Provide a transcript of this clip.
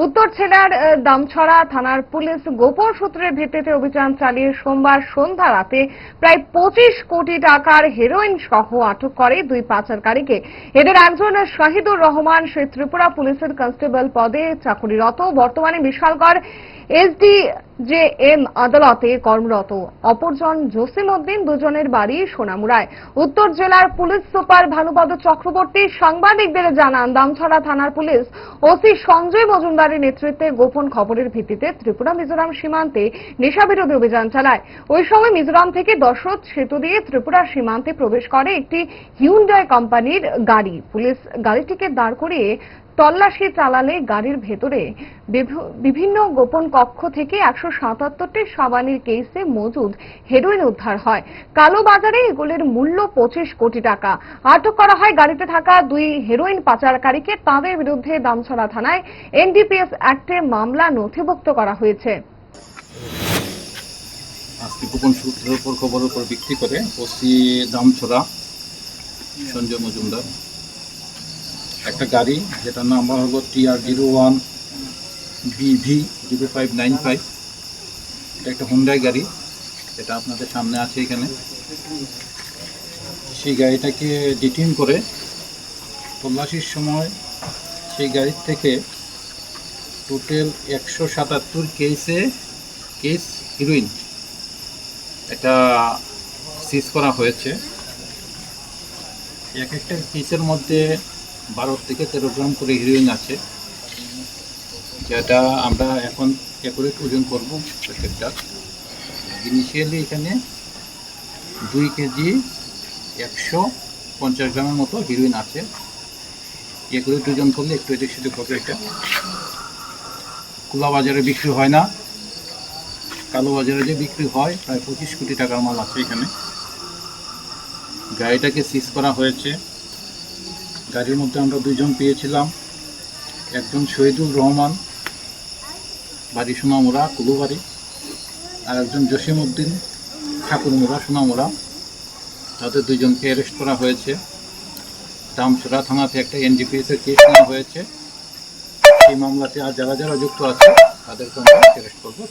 উত্তর জেলার দামছড়া থানার পুলিশ গোপন সূত্রের ভিত্তিতে অভিযান চালিয়ে সোমবার সন্ধ্যা রাতে প্রায় 25 কোটি টাকার হেরোইন সহ আটক করে দুই পাচারকারীকে। এদের একজন শাহিদুর রহমান, সে ত্রিপুরা পুলিশের কনস্টেবল পদে চাকুরিরত, বর্তমানে বিশালগড় এসডিজেএম আদালতে কর্মরত। অপরজন জসিম উদ্দিন, দুজনের বাড়ি সোনামুড়ায়। উত্তর জেলার পুলিশ সুপার ভানুপদ চক্রবর্তী সাংবাদিকদের জানান, দামছড়া থানার পুলিশ ওসি সঞ্জয় মজুমদারের নেতৃত্বে গোপন খবরের ভিত্তিতে ত্রিপুরা মিজোরাম সীমান্তে নেশাবিরোধী অভিযান চালায়। ওই সময় মিজোরাম থেকে দশরথ সেতু দিয়ে ত্রিপুরা সীমান্তে প্রবেশ করে একটি হিউন্ডাই কোম্পানির গাড়ি। পুলিশ গাড়িটিকে দাঁড় করিয়ে তল্লাশি চালালে গাড়ির ভেতরে বিভিন্ন গোপন কক্ষ থেকে 177টি সাবানের কেসে মজুদ হেরোইন উদ্ধার হয়। কালোবাজারে এগুলির মূল্য 25 কোটি টাকা। আটক করা হয় গাড়িতে থাকা দুই হেরোইন পাচারকারীকে। তাদের বিরুদ্ধে দামছড়া থানায় এনডিপিএস অ্যাক্টে মামলা নথিভুক্ত করা হয়েছে। আজকে গোপন সূত্রের উপর খবরের উপর ভিত্তি করে ওসি দামছড়া সঞ্জয় মজুমদার একটা গাড়ি, যেটার নাম্বার হলো TR01BV0595, এটা একটা হুন্ডাই গাড়ি, যেটা আপনাদের সামনে আছে এখানে। সেই গাড়িটাকে ডিটেইন করে তল্লাশির সময় সেই গাড়ির থেকে টোটাল 177 কেস হিরোইন এটা সিজ করা হয়েছে। এক একটা কেসের মধ্যে 12 থেকে 13 গ্রাম করে হিরোইন আছে, যেটা আমরা এখন অ্যাকুরেট ওজন করব প্রত্যেকটা। ইনিশিয়ালি এখানে 2 কেজি 150 গ্রামের মতো হিরোইন আছে। অ্যাকুরেট ওজন করলে একটু এদিক সেদিক হবে। এটা খোলা বাজারে বিক্রি হয় না, কালো বাজারে যে বিক্রি হয় প্রায় 25 কোটি টাকার মাল আছে এখানে। গাড়িটাকে সিজ করা হয়েছে। গাড়ির মধ্যে আমরা দুইজন পেয়েছিলাম, একজন শহীদুর রহমান, বাড়ি সোনামুড়া কুলুবাড়ি, আর একজন জসিম উদ্দিন, ঠাকুরমুড়া সোনামুড়া। তাদের দুইজনকে অ্যারেস্ট করা হয়েছে। দামছড়া থানাতে একটা এনডিপিএসের কেস নেওয়া হয়েছে। এই মামলাতে আর যারা যারা যুক্ত আছে তাদেরকে আমরা অ্যারেস্ট করবো।